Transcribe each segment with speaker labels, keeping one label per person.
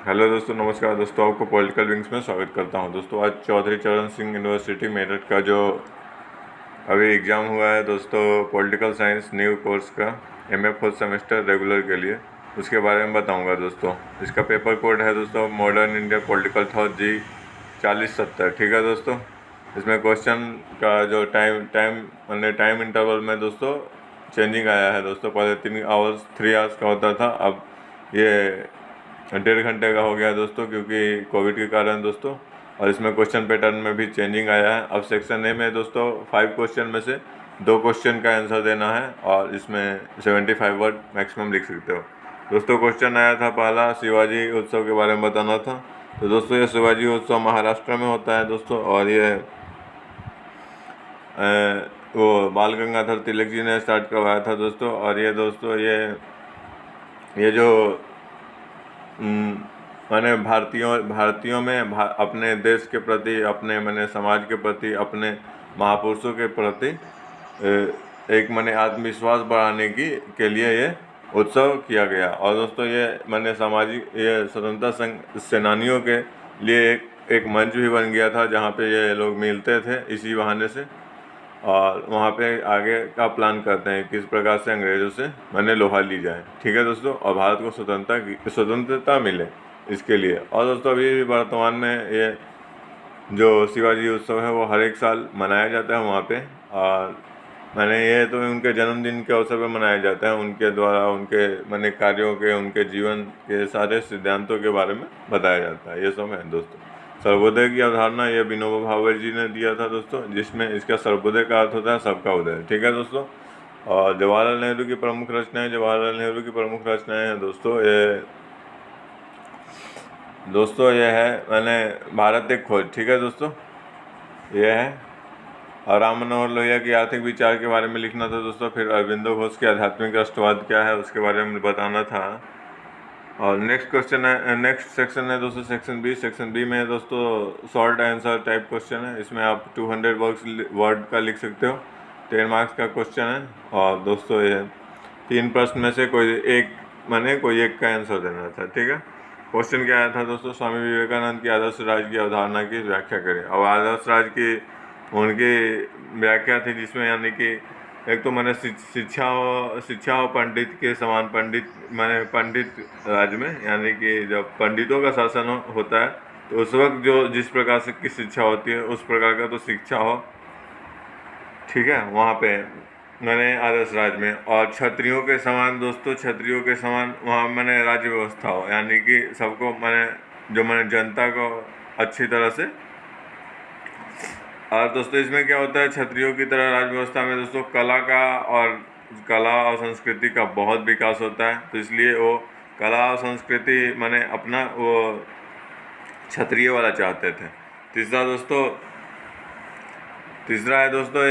Speaker 1: Hello दोस्तों, नमस्कार दोस्तों। आपको पॉलिटिकल विंग्स में स्वागत करता हूं। दोस्तों आज चौधरी चरण सिंह यूनिवर्सिटी मेरठ का जो अभी एग्ज़ाम हुआ है दोस्तों, पॉलिटिकल साइंस न्यू कोर्स का एमए फोर्थ सेमेस्टर रेगुलर के लिए, उसके बारे में बताऊंगा दोस्तों। इसका पेपर कोड है दोस्तों modern India political thought G4070। ठीक है दोस्तों। इसमें क्वेश्चन का जो टाइम इंटरवल में दोस्तों चेंजिंग आया है दोस्तों। पहले 3 आवर्स का होता था, अब ये 1.5 घंटे का हो गया है दोस्तों, क्योंकि कोविड के कारण दोस्तों। और इसमें क्वेश्चन पैटर्न में भी चेंजिंग आया है। अब सेक्शन ए में दोस्तों 5 क्वेश्चन में से 2 क्वेश्चन का आंसर देना है, और इसमें 75 वर्ड मैक्सिमम लिख सकते हो दोस्तों। क्वेश्चन आया था पहला, शिवाजी उत्सव के बारे में बताना था। तो दोस्तों ये शिवाजी उत्सव महाराष्ट्र में होता है दोस्तों, और ये वो बाल गंगाधर तिलक जी ने स्टार्ट करवाया था दोस्तों। और ये दोस्तों ये जो मैंने भारतीयों में अपने देश के प्रति, अपने मैंने समाज के प्रति, अपने महापुरुषों के प्रति एक मैंने आत्मविश्वास बढ़ाने के लिए ये उत्सव किया गया। और दोस्तों ये मैंने ये स्वतंत्रता सेनानियों के लिए एक मंच भी बन गया था, जहाँ पे ये लोग मिलते थे इसी बहाने से, और वहाँ पे आगे का प्लान करते हैं किस प्रकार से अंग्रेज़ों से मैंने लोहा ली जाए। ठीक है दोस्तों, और भारत को स्वतंत्रता मिले इसके लिए। और दोस्तों अभी वर्तमान में ये जो शिवाजी उत्सव है वो हर एक साल मनाया जाता है वहाँ पे। और ये तो उनके जन्मदिन के अवसर पर मनाया जाता है, उनके द्वारा उनके कार्यों के, उनके जीवन के सारे सिद्धांतों के बारे में बताया जाता है। ये सब है दोस्तों। सर्वोदय की अवधारणा ये विनोबा भावे जी ने दिया था दोस्तों, जिसमें इसका सर्वोदय का अर्थ होता है सबका उदय। ठीक है दोस्तों। और जवाहरलाल नेहरू की प्रमुख रचनाएं हैं दोस्तों ये है मैंने भारत एक खोज। ठीक है दोस्तों, ये है। और राम मनोहर लोहिया की आर्थिक विचार के बारे में लिखना था दोस्तों। फिर अरविंदो घोष के आध्यात्मिक राष्ट्रवाद क्या है उसके बारे में बताना था। और नेक्स्ट सेक्शन है दोस्तों सेक्शन बी में दोस्तों शॉर्ट आंसर टाइप क्वेश्चन है। इसमें आप 200 वर्ड का लिख सकते हो। 10 मार्क्स का क्वेश्चन है। और दोस्तों ये 3 प्रश्न में से कोई एक का आंसर देना था। ठीक है। क्वेश्चन क्या आया था दोस्तों, स्वामी विवेकानंद की आदर्श राज्य की अवधारणा की व्याख्या करें। अब आदर्श राज्य की उनकी व्याख्या थी, जिसमें यानी कि एक तो शिक्षा और पंडित के समान, पंडित राज में, यानी कि जब पंडितों का शासन होता है तो उस वक्त जो जिस प्रकार से की शिक्षा होती है उस प्रकार का तो शिक्षा हो। ठीक है, वहाँ पे आदर्श राज में। और क्षत्रियों के समान दोस्तों, वहाँ राज्य व्यवस्था हो, यानी कि सबको जनता को अच्छी तरह से। और दोस्तों इसमें क्या होता है, क्षत्रियों की तरह राज्य व्यवस्था में दोस्तों कला और संस्कृति का बहुत विकास होता है। तो इसलिए वो कला और संस्कृति अपना वो क्षत्रिय वाला चाहते थे। तीसरा है दोस्तों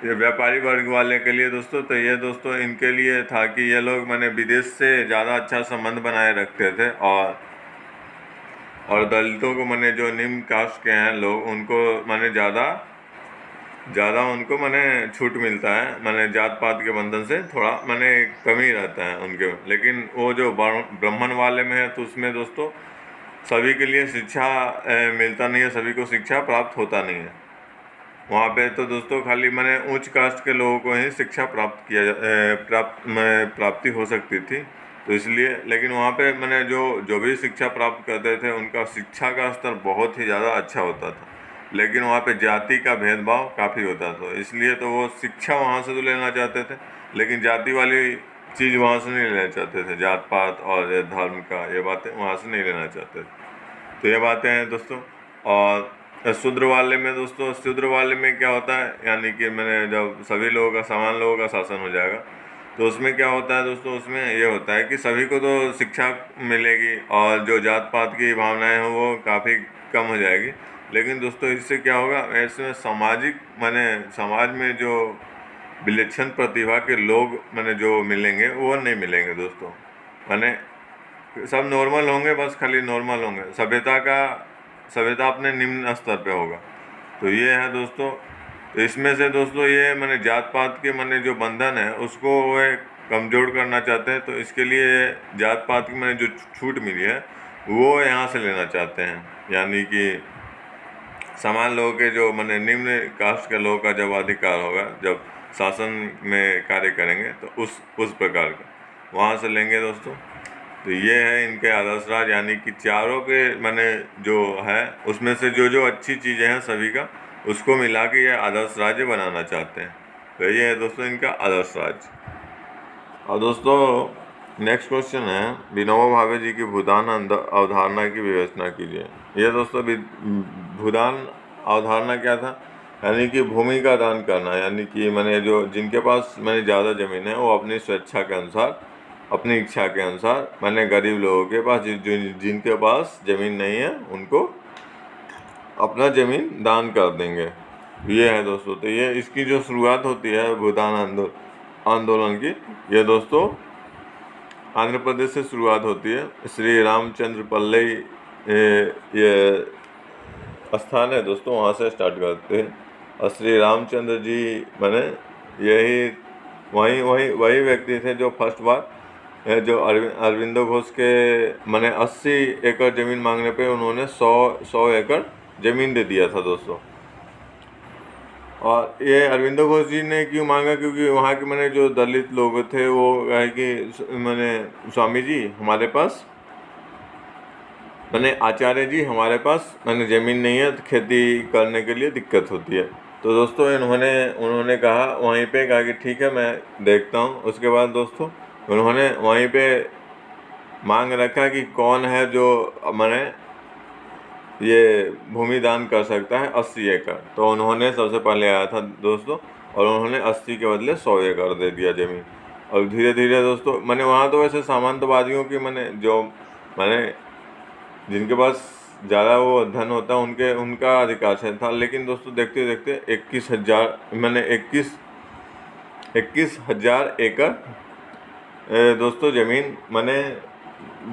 Speaker 1: ये व्यापारी वर्ग वाले के लिए दोस्तों, तो ये दोस्तों इनके लिए था कि ये लोग विदेश से ज़्यादा अच्छा संबंध बनाए रखते थे। और दलितों को जो निम्न कास्ट के हैं लोग, उनको ज़्यादा उनको छूट मिलता है, जात पात के बंधन से थोड़ा कमी रहता है उनके। लेकिन वो जो ब्राह्मण वाले में है तो उसमें दोस्तों सभी के लिए शिक्षा मिलता नहीं है, सभी को शिक्षा प्राप्त होता नहीं है वहाँ पे। तो दोस्तों खाली उच्च कास्ट के लोगों को ही शिक्षा प्राप्ति हो सकती थी। तो इसलिए, लेकिन वहाँ पे जो भी शिक्षा प्राप्त करते थे उनका शिक्षा का स्तर बहुत ही ज़्यादा अच्छा होता था। लेकिन वहाँ पे जाति का भेदभाव काफ़ी होता था, इसलिए तो वो शिक्षा वहाँ से तो लेना चाहते थे, लेकिन जाति वाली चीज़ वहाँ से नहीं लेना चाहते थे। जात पात और ये धर्म का ये बातें वहाँ से नहीं लेना चाहते थे। तो ये बातें हैं दोस्तों। और शूद्र वाले में क्या होता है, यानी कि जब सभी लोगों का, समान लोगों का शासन हो जाएगा, तो उसमें क्या होता है दोस्तों, उसमें ये होता है कि सभी को तो शिक्षा मिलेगी और जो जात पात की भावनाएं हैं वो काफ़ी कम हो जाएगी। लेकिन दोस्तों इससे क्या होगा, इसमें समाज में जो विलक्षण प्रतिभा के लोग जो मिलेंगे वो नहीं मिलेंगे दोस्तों। सब नॉर्मल होंगे, बस खाली नॉर्मल होंगे। सभ्यता अपने निम्न स्तर पे होगा। तो ये है दोस्तों। तो इसमें से दोस्तों ये जात पात के जो बंधन है उसको वो कमज़ोर करना चाहते हैं। तो इसके लिए जात पात की मैंने जो छूट मिली है वो यहाँ से लेना चाहते हैं, यानी कि समान लोगों के जो मैंने निम्न कास्ट के लोगों का जब अधिकार होगा, जब शासन में कार्य करेंगे तो उस प्रकार का वहाँ से लेंगे दोस्तों। तो ये है इनके आदर्श राज, यानी कि चारों के मैंने जो है उसमें से जो जो अच्छी चीज़ें हैं सभी का उसको मिला के ये आदर्श राज्य बनाना चाहते हैं। तो ये है दोस्तों इनका आदर्श राज्य। और दोस्तों नेक्स्ट क्वेश्चन है, विनोबा भावे जी की भूदान अवधारणा की विवेचना कीजिए। ये दोस्तों भूदान अवधारणा क्या था, यानी कि भूमि का दान करना, यानी कि मैंने जो जिनके पास मैंने ज़्यादा ज़मीन है वो अपनी स्वेच्छा के अनुसार, अपनी इच्छा के अनुसार, मैंने गरीब लोगों के पास जिनके पास ज़मीन नहीं है उनको अपना ज़मीन दान कर देंगे। ये है दोस्तों। तो ये इसकी जो शुरुआत होती है भूदान आंदोलन की, ये दोस्तों आंध्र प्रदेश से शुरुआत होती है। श्री रामचंद्र पल्लई ये स्थान है दोस्तों, वहाँ से स्टार्ट करते हैं। और श्री रामचंद्र जी मैंने यही वही व्यक्ति थे जो फर्स्ट बार जो अरविंदो घोष के मैंने 80 एकड़ ज़मीन मांगने पे उन्होंने 100 एकड़ ज़मीन दे दिया था दोस्तों। और ये अरविंदो घोष जी ने क्यों मांगा, क्योंकि वहाँ के मैंने जो दलित लोग थे वो कहे कि मैंने स्वामी जी हमारे पास, मैंने आचार्य जी हमारे पास मैंने ज़मीन नहीं है, तो खेती करने के लिए दिक्कत होती है। तो दोस्तों उन्होंने कहा वहीं पे, कहा कि ठीक है मैं देखता हूँ। उसके बाद दोस्तों उन्होंने वहीं पे मांग रखा कि कौन है जो मैंने ये भूमि दान कर सकता है 80 एकड़। तो उन्होंने सबसे पहले आया था दोस्तों, और उन्होंने 80 के बदले 100 एकड़ दे दिया ज़मीन। और धीरे धीरे दोस्तों मैंने वहाँ तो वैसे सामंतवादियों की मैंने जिनके पास ज़्यादा वो धन होता उनका अधिकार से था, लेकिन दोस्तों देखते देखते 21,000 एकड़ दोस्तों ज़मीन मैंने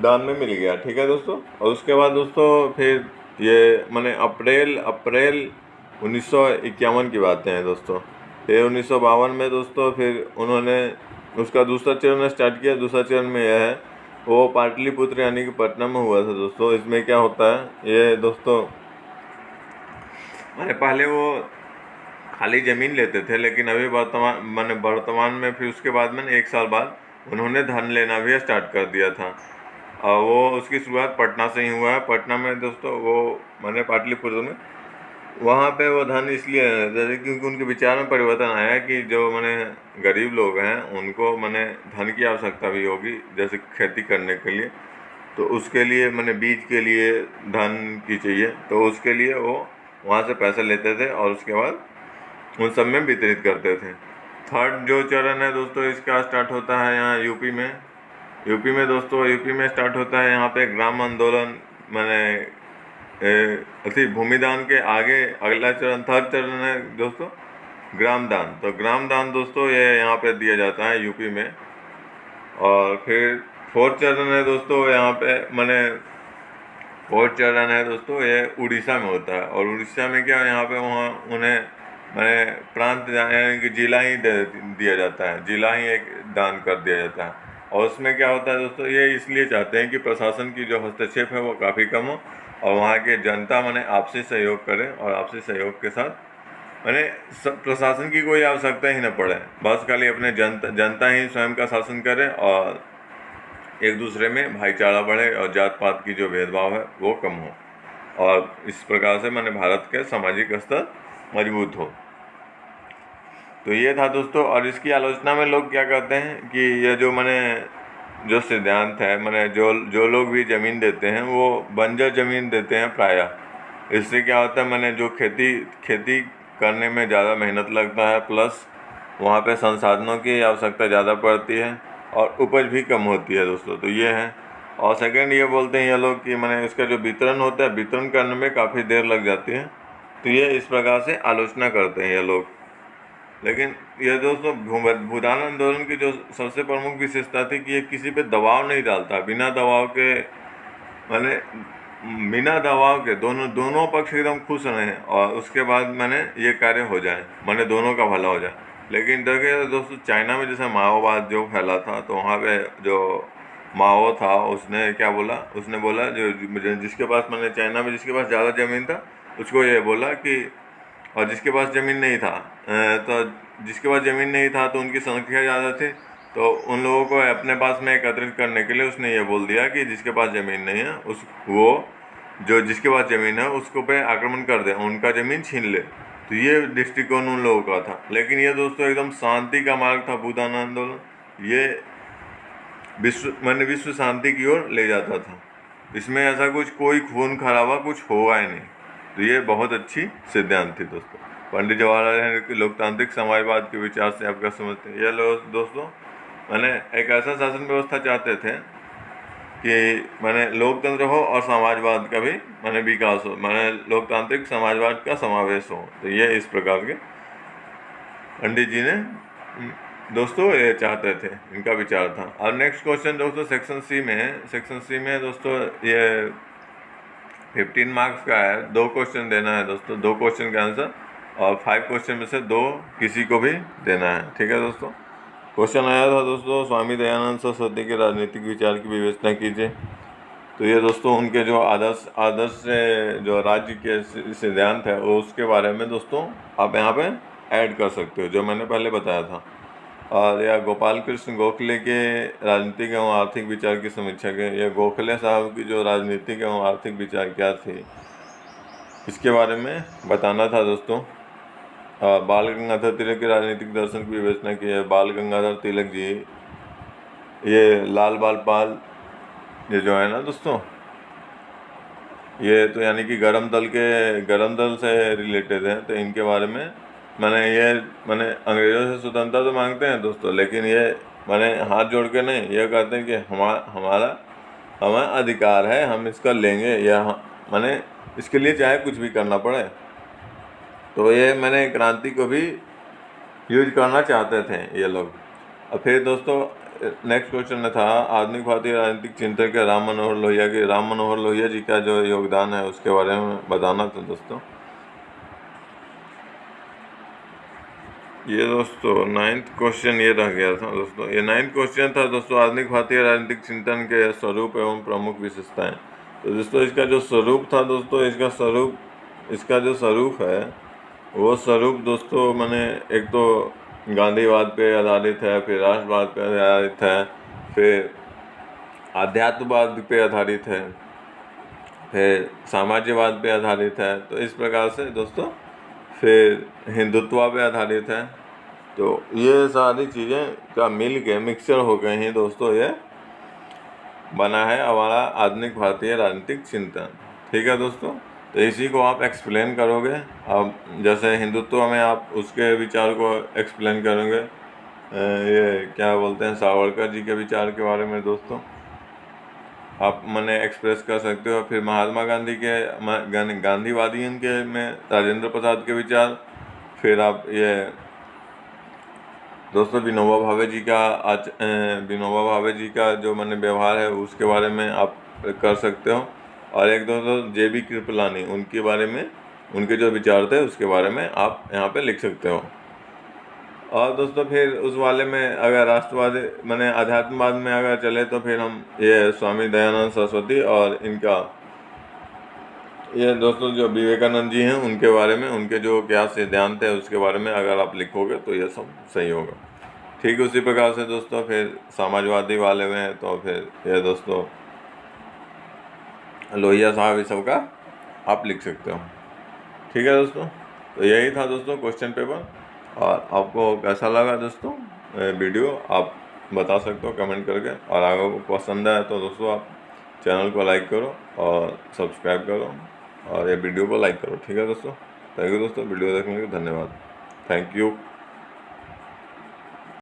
Speaker 1: दान में मिल गया। ठीक है दोस्तों। और उसके बाद दोस्तों फिर ये मैंने अप्रैल 1951 की बातें हैं दोस्तों। फिर 1952 में दोस्तों फिर उन्होंने उसका दूसरा चरण स्टार्ट किया। दूसरा चरण में यह है वो पाटलिपुत्र यानी कि पटना में हुआ था दोस्तों। इसमें क्या होता है ये दोस्तों, मैंने पहले वो खाली ज़मीन लेते थे, लेकिन अभी वर्तमान में फिर उसके बाद मैंने 1 साल बाद उन्होंने धन लेना भी स्टार्ट कर दिया था। और वो उसकी शुरुआत पटना से ही हुआ है। पटना में दोस्तों वो मैंने पाटलिपुत्र में वहाँ पे वो धन इसलिए जैसे क्योंकि उनके विचार में परिवर्तन आया कि जो मैंने गरीब लोग हैं उनको मैंने धन की आवश्यकता भी होगी, जैसे खेती करने के लिए। तो उसके लिए मैंने बीज के लिए धन की चाहिए, तो उसके लिए वो वहाँ से पैसे लेते थे और उसके बाद उन सब में वितरित करते थे। थर्ड जो चरण है दोस्तों इसका स्टार्ट होता है यहाँ यूपी में दोस्तों। यूपी में स्टार्ट होता है यहाँ पे ग्राम आंदोलन। मैंने भूमिदान के आगे अगला चरण थर्ड चरण है दोस्तों ग्राम दान। तो ग्राम दान दोस्तों ये यहाँ पे दिया जाता है यूपी में। और फिर फोर्थ चरण है दोस्तों यहाँ पे फोर्थ चरण है दोस्तों ये उड़ीसा में होता है। और उड़ीसा में क्या यहाँ पे वहाँ उन्हें मैंने प्रांत यानी कि जिला ही दिया जाता है, जिला ही एक दान कर दिया जाता है। और उसमें क्या होता है दोस्तों, ये इसलिए चाहते हैं कि प्रशासन की जो हस्तक्षेप है वो काफ़ी कम हो और वहाँ के जनता आपसी सहयोग करें और आपसी सहयोग के साथ सब प्रशासन की कोई आवश्यकता ही न पड़े, बस खाली अपने जनता ही स्वयं का शासन करे और एक दूसरे में भाईचारा बढ़े और जात पात की जो भेदभाव है वो कम हो और इस प्रकार से भारत के सामाजिक स्तर मजबूत हो। तो ये था दोस्तों। और इसकी आलोचना में लोग क्या कहते हैं कि ये जो सिद्धांत है जो लोग भी ज़मीन देते हैं वो बंजर ज़मीन देते हैं प्रायः। इससे क्या होता है जो खेती करने में ज़्यादा मेहनत लगता है, प्लस वहाँ पे संसाधनों की आवश्यकता ज़्यादा पड़ती है और उपज भी कम होती है दोस्तों। तो ये है। और सेकंड ये बोलते हैं ये लोग कि इसका जो वितरण होता है, वितरण करने में काफ़ी देर लग जाती है। तो ये इस प्रकार से आलोचना करते हैं ये लोग। लेकिन यह दोस्तों भूदान आंदोलन की जो सबसे प्रमुख विशेषता थी कि ये किसी पे दबाव नहीं डालता, बिना दबाव के दोनों पक्ष एकदम खुश रहें और उसके बाद ये कार्य हो जाए, दोनों का भला हो जाए। लेकिन देखिए दोस्तों, चाइना में जैसे माओवाद जो फैला था, तो वहाँ पे जो माओ था उसने क्या बोला, उसने बोला जिसके पास, मैंने चाइना में जिसके पास ज़्यादा ज़मीन था उसको ये बोला कि, और जिसके पास ज़मीन नहीं था, तो जिसके पास ज़मीन नहीं था तो उनकी संख्या ज़्यादा थी, तो उन लोगों को अपने पास में एकत्रित करने के लिए उसने ये बोल दिया कि जिसके पास ज़मीन नहीं है जो जिसके पास ज़मीन है उसको पे आक्रमण कर दे, उनका ज़मीन छीन ले। तो ये दृष्टिकोण उन लोगों का था। लेकिन ये दोस्तों एकदम शांति का मार्ग था भूदान आंदोलन। ये विश्व शांति की ओर ले जाता था। इसमें ऐसा कोई खून खराबा कुछ होगा ही नहीं। तो ये बहुत अच्छी सिद्धांत थी दोस्तों। पंडित जवाहरलाल नेहरू की लोकतांत्रिक समाजवाद के विचार से आप क्या समझते हैं? ये लोग दोस्तों एक ऐसा शासन व्यवस्था चाहते थे कि लोकतंत्र हो और समाजवाद का भी विकास हो, लोकतांत्रिक समाजवाद का समावेश हो। तो ये इस प्रकार के पंडित जी ने दोस्तों ये चाहते थे, इनका विचार था। और नेक्स्ट क्वेश्चन दोस्तों सेक्शन सी में है। सेक्शन सी में दोस्तों ये 15 मार्क्स का है। 2 क्वेश्चन देना है दोस्तों, 2 क्वेश्चन का आंसर, और 5 क्वेश्चन में से 2 किसी को भी देना है। ठीक है दोस्तों। क्वेश्चन आया था दोस्तों, स्वामी दयानंद सरस्वती के राजनीतिक विचार की विवेचना कीजिए। तो ये दोस्तों उनके जो आदर्श से जो राज्य के सिद्धांत है उसके बारे में दोस्तों आप यहाँ पे ऐड कर सकते हो, जो मैंने पहले बताया था। और या गोपाल कृष्ण गोखले के राजनीतिक एवं आर्थिक विचार की समीक्षा के, या गोखले साहब की जो राजनीतिक एवं आर्थिक विचार क्या थी इसके बारे में बताना था दोस्तों। बाल गंगाधर तिलक के राजनीतिक दर्शन की विवेचना की है। बाल गंगाधर तिलक जी ये लाल बाल पाल ये जो है ना दोस्तों, ये तो यानी कि गरम दल से रिलेटेड है। तो इनके बारे में अंग्रेज़ों से स्वतंत्रता तो मांगते हैं दोस्तों, लेकिन ये हाथ जोड़ के नहीं, ये कहते हैं कि हमारा अधिकार है, हम इसका लेंगे, या इसके लिए चाहे कुछ भी करना पड़े। तो ये क्रांति को भी यूज करना चाहते थे ये लोग। और फिर दोस्तों नेक्स्ट क्वेश्चन में था आधुनिक भारतीय राजनीतिक चिंतक के राम मनोहर लोहिया जी का जो योगदान है उसके बारे में बताना था दोस्तों। ये दोस्तों 9th क्वेश्चन ये रह गया था दोस्तों। ये 9th क्वेश्चन था दोस्तों, आधुनिक भारतीय राजनीतिक चिंतन के स्वरूप एवं प्रमुख विशेषताएं। तो दोस्तों इसका जो स्वरूप था दोस्तों, इसका जो स्वरूप है वो स्वरूप दोस्तों एक तो गांधीवाद पे आधारित है, फिर राष्ट्रवाद पे आधारित है, फिर आध्यात्मवाद पे आधारित है, फिर साम्राज्यवाद पे आधारित है। तो इस प्रकार से दोस्तों फिर हिंदुत्व पे आधारित है। तो ये सारी चीज़ें का मिल के मिक्सचर हो गए हैं दोस्तों, ये बना है हमारा आधुनिक भारतीय राजनीतिक चिंतन। ठीक है दोस्तों। तो इसी को आप एक्सप्लेन करोगे। अब जैसे हिंदुत्व में आप उसके विचार को एक्सप्लेन करोगे, ये क्या बोलते हैं सावरकर जी के विचार के बारे में दोस्तों आप एक्सप्रेस कर सकते हो। फिर महात्मा गांधी के गांधीवादियों के में राजेंद्र प्रसाद के विचार। फिर आप ये दोस्तों विनोबा भावे जी का जो व्यवहार है उसके बारे में आप कर सकते हो। और एक दोस्तों JB कृपलानी, उनके बारे में उनके जो विचार थे उसके बारे में आप यहाँ पे लिख सकते हो। और दोस्तों फिर उस वाले में अगर राष्ट्रवाद अध्यात्मवाद में अगर चले तो फिर हम ये स्वामी दयानंद सरस्वती और इनका ये दोस्तों जो विवेकानंद जी हैं उनके बारे में, उनके जो क्या सिद्धांत है उसके बारे में अगर आप लिखोगे तो ये सब सही होगा। ठीक उसी प्रकार से दोस्तों फिर समाजवादी वाले में तो फिर ये दोस्तों लोहिया साहब इस सब का आप लिख सकते हो। ठीक है दोस्तों। तो यही था दोस्तों क्वेश्चन पेपर। और आपको कैसा लगा दोस्तों वीडियो आप बता सकते हो कमेंट करके। और अगर आपको पसंद आए तो दोस्तों आप चैनल को लाइक करो और सब्सक्राइब करो और ये वीडियो को लाइक करो। ठीक है दोस्तों। थैंक यू दोस्तों, वीडियो देखने के लिए धन्यवाद। Thank you.